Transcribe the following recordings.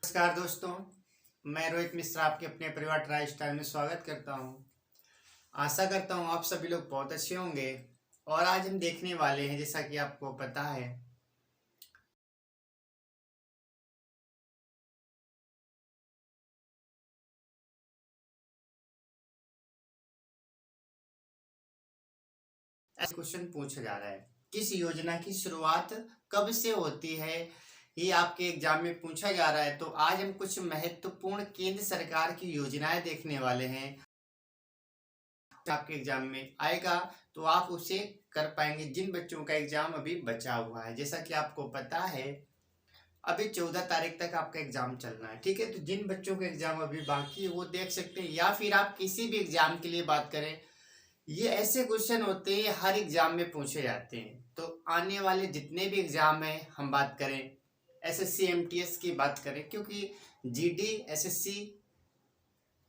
नमस्कार दोस्तों, मैं रोहित मिश्रा आपके अपने परिवार ट्राई स्टाइल में स्वागत करता हूं। आशा करता हूं आप सभी लोग बहुत अच्छे होंगे। और आज हम देखने वाले हैं, जैसा कि आपको पता है, ऐसा क्वेश्चन पूछा जा रहा है, किस योजना की शुरुआत कब से होती है। ये आपके एग्जाम में पूछा जा रहा है। तो आज हम कुछ महत्वपूर्ण केंद्र सरकार की योजनाएं देखने वाले हैं। आपके एग्जाम में आएगा तो आप उसे कर पाएंगे। जिन बच्चों का एग्जाम अभी बचा हुआ है, जैसा कि आपको पता है, अभी 14 तारीख तक आपका एग्जाम चलना है, ठीक है। तो जिन बच्चों का एग्जाम अभी बाकी है वो देख सकते हैं, या फिर आप किसी भी एग्जाम के लिए बात करें, ये ऐसे क्वेश्चन होते हैं हर एग्जाम में पूछे जाते हैं। तो आने वाले जितने भी एग्जाम है, हम बात करें एसएससी एमटीएस की बात करें, क्योंकि जीडी एसएससी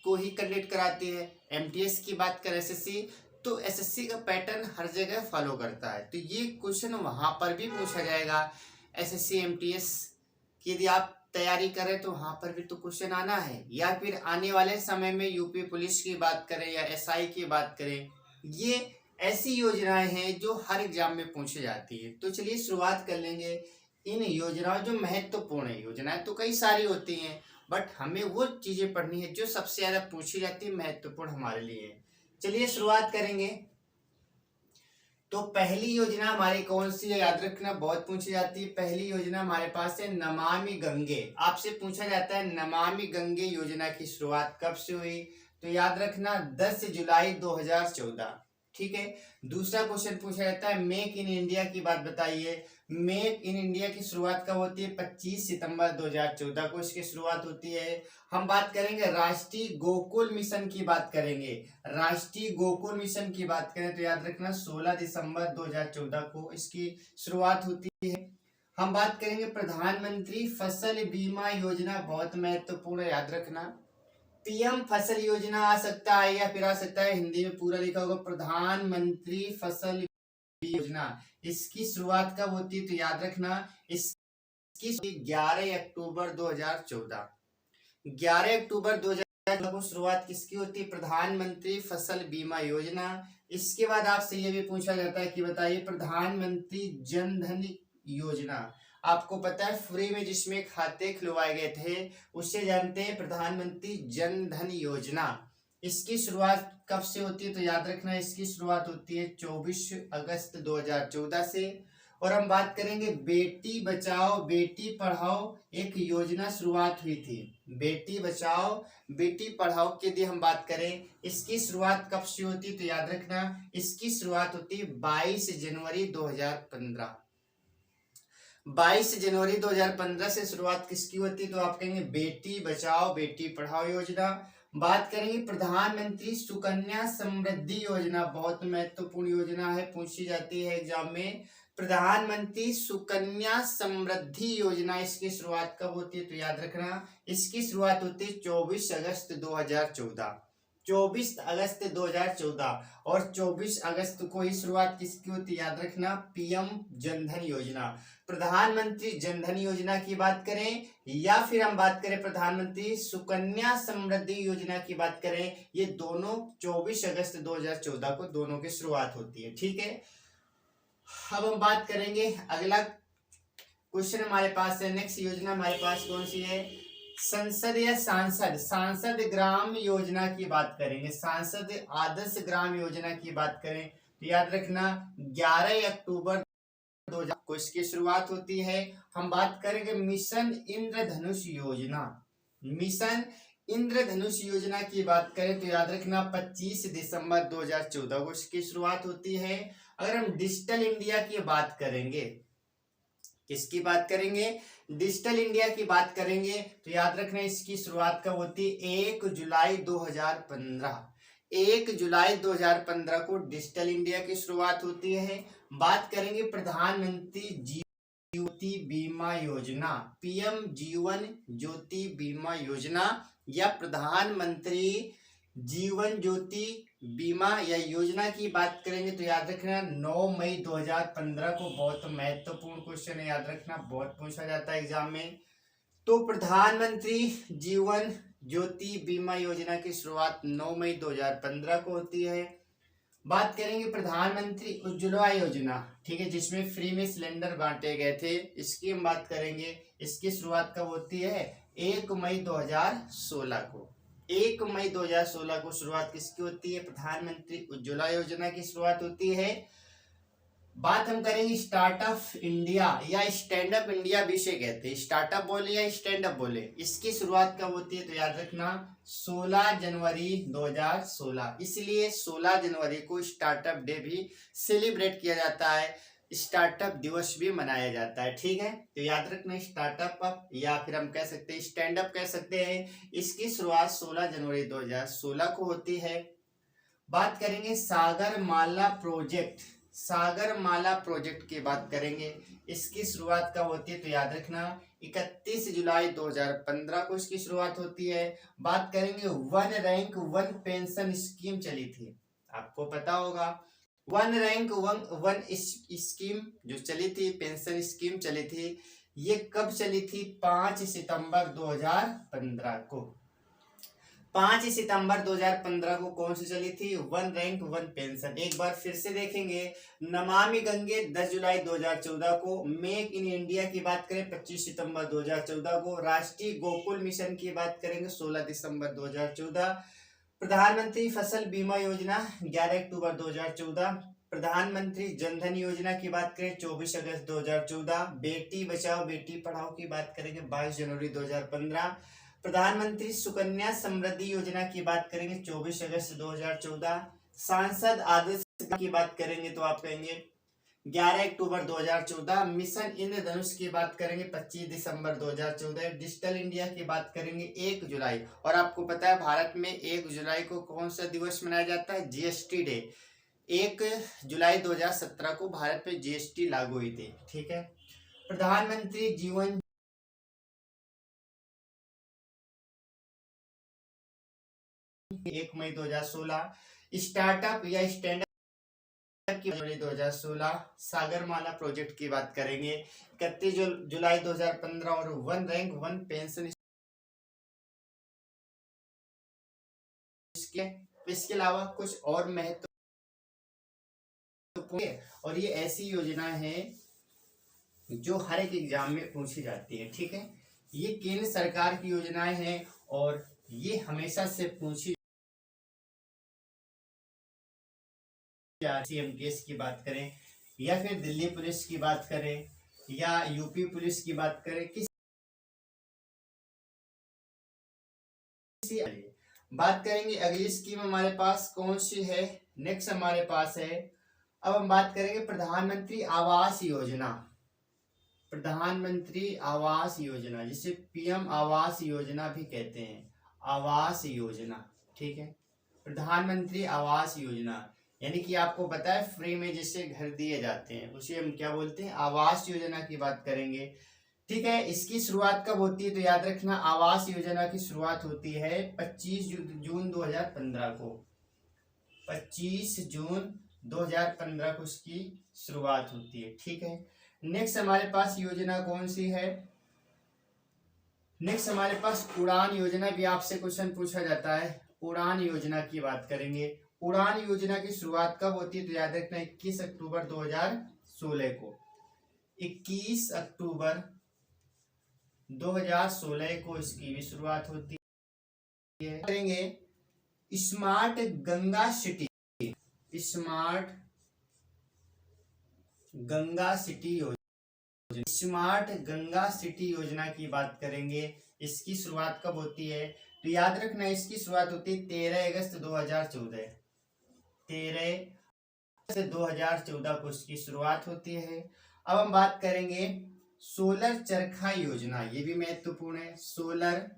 को ही कंडक्ट कराती है, एमटीएस की बात करें एसएससी, तो एसएससी का पैटर्न हर जगह फॉलो करता है। तो ये क्वेश्चन वहां पर भी पूछा जाएगा। एसएससी एमटीएस की यदि आप तैयारी करें तो वहां पर भी तो क्वेश्चन आना है। या फिर आने वाले समय में यूपी पुलिस की बात करें या एसआई की बात करें, ये ऐसी योजनाएं हैं जो हर एग्जाम में पूछी जाती है। तो चलिए शुरुआत कर लेंगे इन योजनाओं जो महत्वपूर्ण है। योजनाएं तो कई सारी होती हैं, बट हमें वो चीजें पढ़नी है जो सबसे ज्यादा पूछी जाती है, महत्वपूर्ण हमारे लिए। चलिए शुरुआत करेंगे। तो पहली योजना हमारी कौन सी है, याद रखना, बहुत पूछी जाती है। पहली योजना हमारे पास है नमामि गंगे। आपसे पूछा जाता है नमामि गंगे योजना की शुरुआत कब से हुई, तो याद रखना 10 जुलाई 2014, ठीक है। दूसरा क्वेश्चन पूछा जाता है मेक इन इंडिया की बात बताइए। मेक इन इंडिया की शुरुआत कब होती है, 25 सितंबर 2014 को इसकी शुरुआत होती है। हम बात करेंगे राष्ट्रीय गोकुल मिशन की बात करेंगे। राष्ट्रीय गोकुल मिशन की बात करें तो याद रखना 16 दिसंबर 2014 को इसकी शुरुआत होती है। हम बात करेंगे प्रधानमंत्री फसल बीमा योजना, बहुत महत्वपूर्ण है, याद रखना। पीएम फसल योजना आ सकता है, या फिर आ सकता है हिंदी में पूरा लिखा होगा प्रधानमंत्री फसल योजना। इसकी शुरुआत कब होती है, तो याद रखना इसकी 11 अक्टूबर 2014। 11 अक्टूबर 2014 को शुरुआत किसकी होती है, प्रधानमंत्री फसल बीमा योजना। इसके बाद आपसे ये भी पूछा जाता है कि बताइए प्रधानमंत्री जन धन योजना। आपको पता है फ्री में जिसमें खाते खुलवाए गए थे उससे जानते हैं प्रधानमंत्री जन धन योजना। इसकी शुरुआत कब से होती है, तो याद रखना इसकी शुरुआत होती है 24 अगस्त 2014 से। और हम बात करेंगे बेटी बचाओ बेटी पढ़ाओ, एक योजना शुरुआत हुई थी। बेटी बचाओ बेटी पढ़ाओ की यदि हम बात करें, इसकी शुरुआत कब से होती है, तो याद रखना इसकी शुरुआत होती है 22 जनवरी 2015। 22 जनवरी 2015 से शुरुआत किसकी होती है, तो आप कहेंगे बेटी बचाओ बेटी पढ़ाओ योजना। बात करेंगे प्रधानमंत्री सुकन्या समृद्धि योजना, बहुत महत्वपूर्ण योजना है, पूछी जाती है एग्जाम में। प्रधानमंत्री सुकन्या समृद्धि योजना, इसकी शुरुआत कब होती है, तो याद रखना इसकी शुरुआत होती है 24 अगस्त 2014। 24 अगस्त 2014। और 24 अगस्त को ही शुरुआत किसकी होती है, याद रखना पीएम जनधन योजना। प्रधानमंत्री जनधन योजना की बात करें या फिर हम बात करें प्रधानमंत्री सुकन्या समृद्धि योजना की बात करें, ये दोनों 24 अगस्त 2014 को दोनों की शुरुआत होती है, ठीक है। अब हम बात करेंगे अगला क्वेश्चन हमारे पास है, नेक्स्ट योजना हमारे पास कौन सी है, संसद या सांसद सांसद ग्राम योजना की बात करेंगे। सांसद आदर्श ग्राम योजना की बात करें तो याद रखना 11 अक्टूबर 2000 को इसकी शुरुआत होती है। हम बात करेंगे मिशन इंद्रधनुष योजना। मिशन इंद्रधनुष योजना की बात करें तो याद रखना 25 दिसंबर 2014 को इसकी शुरुआत होती है। अगर हम डिजिटल इंडिया की बात करेंगे, किसकी बात करेंगे, डिजिटल इंडिया की बात करेंगे तो याद रखना इसकी शुरुआत कब होती है, 1 जुलाई 2015। 1 जुलाई 2015 को डिजिटल इंडिया की शुरुआत होती है। बात करेंगे प्रधानमंत्री ज्योति बीमा योजना, पीएम जीवन ज्योति बीमा योजना या प्रधानमंत्री जीवन ज्योति बीमा या योजना की बात करेंगे तो याद रखना 9 मई 2015 को, बहुत महत्वपूर्ण क्वेश्चन है, याद रखना बहुत पूछा जाता है एग्जाम में। तो प्रधानमंत्री जीवन ज्योति बीमा योजना की शुरुआत 9 मई 2015 को होती है। बात करेंगे प्रधानमंत्री उज्ज्वला योजना, ठीक है, जिसमें फ्री में सिलेंडर बांटे गए थे, इसकी हम बात करेंगे। इसकी शुरुआत कब होती है? 1 मई 2016 को। 1 मई 2016 को शुरुआत किसकी होती है? प्रधानमंत्री उज्ज्वला योजना की शुरुआत होती है। बात हम करेंगे स्टार्टअप इंडिया या स्टैंड अप इंडिया भी इसे कहते हैं, स्टार्टअप बोले या स्टैंड अप बोले। इसकी शुरुआत कब होती है? तो याद रखना 16 जनवरी 2016। इसलिए 16 जनवरी को स्टार्टअप डे भी सेलिब्रेट किया जाता है, स्टार्टअप दिवस भी मनाया जाता है, ठीक है। तो याद रखना स्टार्टअप अप या फिर हम कह सकते हैं स्टैंड अप कह सकते हैं। इसकी शुरुआत 16 जनवरी 2016 को होती है। बात करेंगे सागरमाला प्रोजेक्ट, सागरमाला प्रोजेक्ट की बात करेंगे। इसकी शुरुआत कब होती है? तो याद रखना 31 जुलाई 2015 को इसकी शुरुआत होती है। बात करेंगे one rank one pension scheme चली थी, आपको पता होगा वन रैंक वन स्कीम जो चली थी, पेंशन स्कीम चली थी, ये कब चली थी? 5 सितंबर 2015 को। 5 सितंबर 2015 को कौन सी चली थी? One rank one pension. एक बार फिर से देखेंगे, नमामि गंगे 10 जुलाई 2014 को। मेक इन इंडिया की बात करें 25 सितंबर 2014 को। राष्ट्रीय गोकुल मिशन की बात करेंगे 16 दिसंबर 2014। प्रधानमंत्री फसल बीमा योजना 11 अक्टूबर 2014। प्रधानमंत्री जनधन योजना की बात करें 24 अगस्त 2014। बेटी बचाओ बेटी पढ़ाओ की बात करेंगे 22 जनवरी 2015। प्रधानमंत्री सुकन्या समृद्धि योजना की बात करेंगे 24 अगस्त 2014। सांसद आदर्श की बात करेंगे तो आप कहेंगे 11 अक्टूबर 2014। मिशन इंद्रधनुष की बात करेंगे 25 दिसंबर 2014। डिजिटल इंडिया की बात करेंगे 1 जुलाई। और आपको पता है भारत में 1 जुलाई को कौन सा दिवस मनाया जाता है? GST day. 1 जुलाई 2017 को भारत में जीएसटी लागू हुई थी, ठीक है। प्रधानमंत्री जीवन 1 मई 2016। स्टार्टअप या स्टैंड 2016। सागरमाला प्रोजेक्ट की बात करेंगे 31 जुलाई 2015। और वन रैंक वन पेंशन इसके अलावा कुछ और महत्वपूर्ण, और ये ऐसी योजना है जो हर एक एग्जाम में पूछी जाती है, ठीक है। ये केंद्र सरकार की योजनाएं हैं और ये हमेशा से पूछी एमटीएस की बात करें या फिर दिल्ली पुलिस की बात करें या यूपी पुलिस की बात करें, बात करेंगे। अगली स्कीम हमारे पास कौन सी है? नेक्स्ट हमारे पास है, अब हम बात करेंगे प्रधानमंत्री आवास योजना। प्रधानमंत्री आवास योजना जिसे पीएम आवास योजना भी कहते हैं, आवास योजना, ठीक है। प्रधानमंत्री आवास योजना यानी कि आपको पता है फ्री में जिससे घर दिए जाते हैं उसे हम क्या बोलते हैं? आवास योजना की बात करेंगे, ठीक है। इसकी शुरुआत कब होती है? तो याद रखना आवास योजना की शुरुआत होती है 25 जून 2015 को। 25 जून 2015 को इसकी शुरुआत होती है, ठीक है। नेक्स्ट हमारे पास योजना कौन सी है? नेक्स्ट हमारे पास उड़ान योजना भी आपसे क्वेश्चन पूछा जाता है। उड़ान योजना की बात करेंगे। उड़ान योजना की शुरुआत कब होती है? तो याद रखना 21 अक्टूबर 2016 को। 21 अक्टूबर 2016 को इसकी भी शुरुआत होती है। करेंगे smart Ganga city, smart Ganga city योजना, स्मार्ट गंगा सिटी योजना की बात करेंगे। इसकी शुरुआत कब होती है? तो याद रखना इसकी शुरुआत होती है 13 अगस्त 2014। 13 अगस्त 2014 को इसकी शुरुआत होती है। अब हम बात करेंगे सोलर चरखा योजना, ये भी महत्वपूर्ण है। सोलर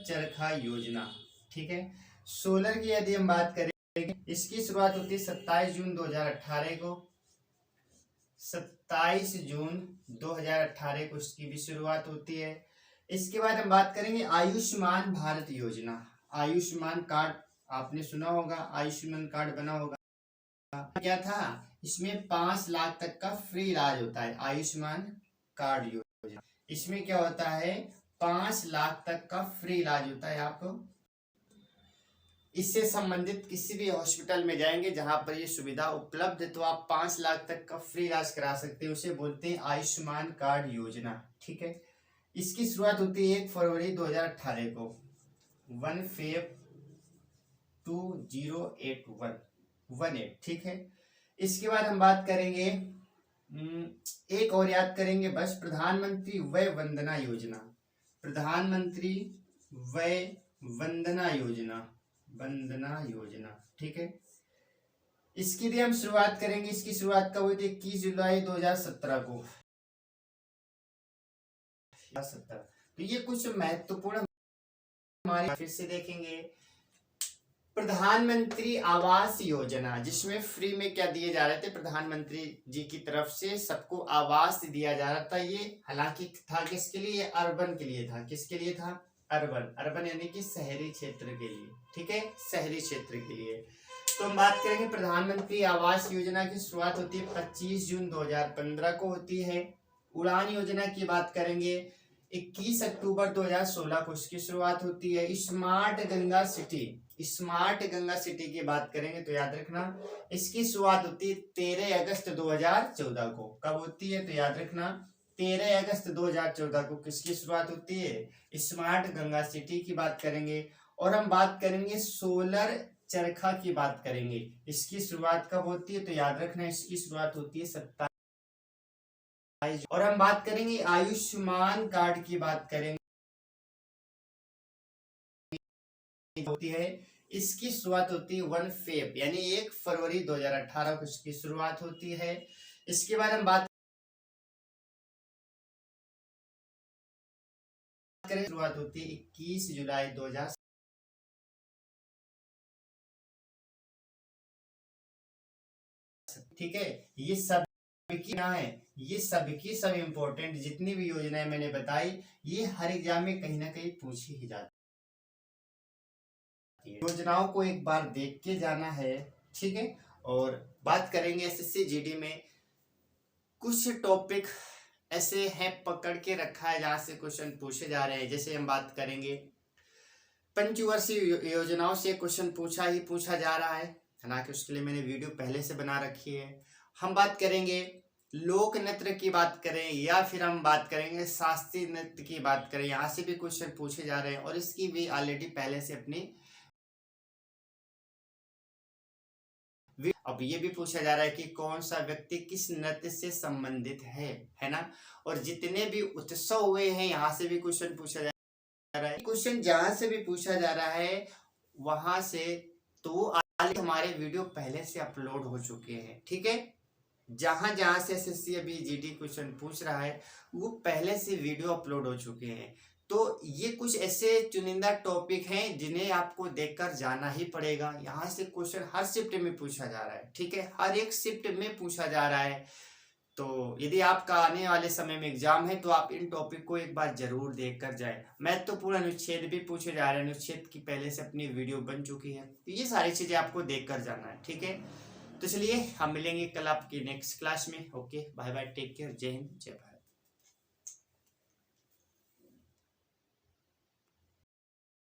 चरखा योजना, ठीक है। सोलर की यदि हम बात करें इसकी शुरुआत होती है 27 जून 2018 को। 27 जून 2018 को इसकी भी शुरुआत होती है। इसके बाद हम बात करेंगे आयुष्मान भारत योजना। आयुष्मान कार्ड आपने सुना होगा, आयुष्मान कार्ड बना होगा। क्या था, इसमें 5 लाख तक का फ्री इलाज होता है, आयुष्मान कार्ड योजना। इसमें क्या होता है, 5 लाख तक का फ्री इलाज होता है। आप इससे संबंधित किसी भी हॉस्पिटल में जाएंगे जहां पर ये सुविधा उपलब्ध है, तो आप 5 लाख तक का फ्री इलाज करा सकते हैं। उसे बोलते हैं आयुष्मान कार्ड योजना। ठीक है, इसकी शुरुआत होती है 1 फरवरी 2018 को, 1 फेब 208118। ठीक है, इसके बाद हम बात करेंगे, एक और याद करेंगे बस, प्रधानमंत्री वय वंदना योजना। प्रधानमंत्री वय वंदना योजना, ठीक है, इसकी भी हम शुरुआत करेंगे। इसकी शुरुआत कब हुई थी, 21 जुलाई 2017 को। तो ये कुछ महत्वपूर्ण हमारे फिर से देखेंगे। प्रधानमंत्री आवास योजना, जिसमें फ्री में क्या दिए जा रहे थे, प्रधानमंत्री जी की तरफ से सबको आवास दिया जा रहा था। ये हालांकि था किसके लिए, अर्बन के लिए था। किसके लिए था, अर्बन यानी कि शहरी क्षेत्र के लिए। ठीक है, शहरी क्षेत्र के लिए। तो हम बात करेंगे प्रधानमंत्री आवास योजना की शुरुआत होती है 25 जून 2015 को होती है। उड़ान योजना की बात करेंगे 21 अक्टूबर 2016 को इसकी शुरुआत होती है। स्मार्ट गंगा सिटी की बात करेंगे तो याद रखना इसकी शुरुआत होती है 13 अगस्त 2014 को। कब होती है, तो याद रखना 13 अगस्त 2014 को किसकी शुरुआत होती है, स्मार्ट गंगा सिटी की बात करेंगे। और हम बात करेंगे सोलर चरखा की बात करेंगे, इसकी शुरुआत कब होती है, तो याद रखना इसकी शुरुआत होती है 27। और हम बात करेंगे आयुष्मान कार्ड की बात करेंगे, होती है इसकी शुरुआत होती है 1 फेब यानी 1 फरवरी 2018 को इसकी शुरुआत होती है। इसके बाद हम बात करें, शुरुआत होती है 21 जुलाई 2000। ठीक है, ये सब क्या है, ये सबकी सब इम्पोर्टेंट जितनी भी योजनाएं मैंने बताई, ये हर एग्जाम में कहीं ना कहीं पूछी ही जाती है। योजनाओं को एक बार देख के जाना है। ठीक है, और बात करेंगे एसएससी जीडी में कुछ टॉपिक ऐसे हैं पकड़ के रखा है जहां से क्वेश्चन पूछे जा रहे हैं। जैसे हम बात करेंगे पंचवर्षीय योजनाओं से क्वेश्चन पूछा जा रहा है, हालांकि उसके लिए मैंने वीडियो पहले से बना रखी है। हम बात करेंगे लोक नृत्य की बात करें या फिर हम बात करेंगे शास्त्रीय नृत्य की बात करें, यहाँ से भी क्वेश्चन पूछे जा रहे हैं और इसकी भी ऑलरेडी पहले से अपनी। अब ये भी पूछा जा रहा है कि कौन सा व्यक्ति किस नृत्य से संबंधित है ना। और जितने भी उत्सव हुए हैं यहाँ से भी क्वेश्चन पूछा जा रहा है। क्वेश्चन जहां से भी पूछा जा रहा है वहां से तो हमारे वीडियो पहले से अपलोड हो चुके हैं। ठीक है, जहां जहां से एसएससी अभी जीडी क्वेश्चन पूछ रहा है वो पहले से वीडियो अपलोड हो चुके हैं। तो ये कुछ ऐसे चुनिंदा टॉपिक हैं जिन्हें आपको देखकर जाना ही पड़ेगा। यहाँ से क्वेश्चन हर शिफ्ट में पूछा जा रहा है। ठीक है, हर एक शिफ्ट में पूछा जा रहा है। तो यदि आपका आने वाले समय में एग्जाम है तो आप इन टॉपिक को एक बार जरूर देख कर जाए। महत्वपूर्ण अनुच्छेद भी पूछे जा रहे हैं, अनुच्छेद की पहले से अपनी वीडियो बन चुकी है, तो ये सारी चीजें आपको देख कर जाना है। ठीक है, तो चलिए हम मिलेंगे कल आपकी नेक्स्ट क्लास में। Okay, bye bye, take care, जय हिंद, जय भारत।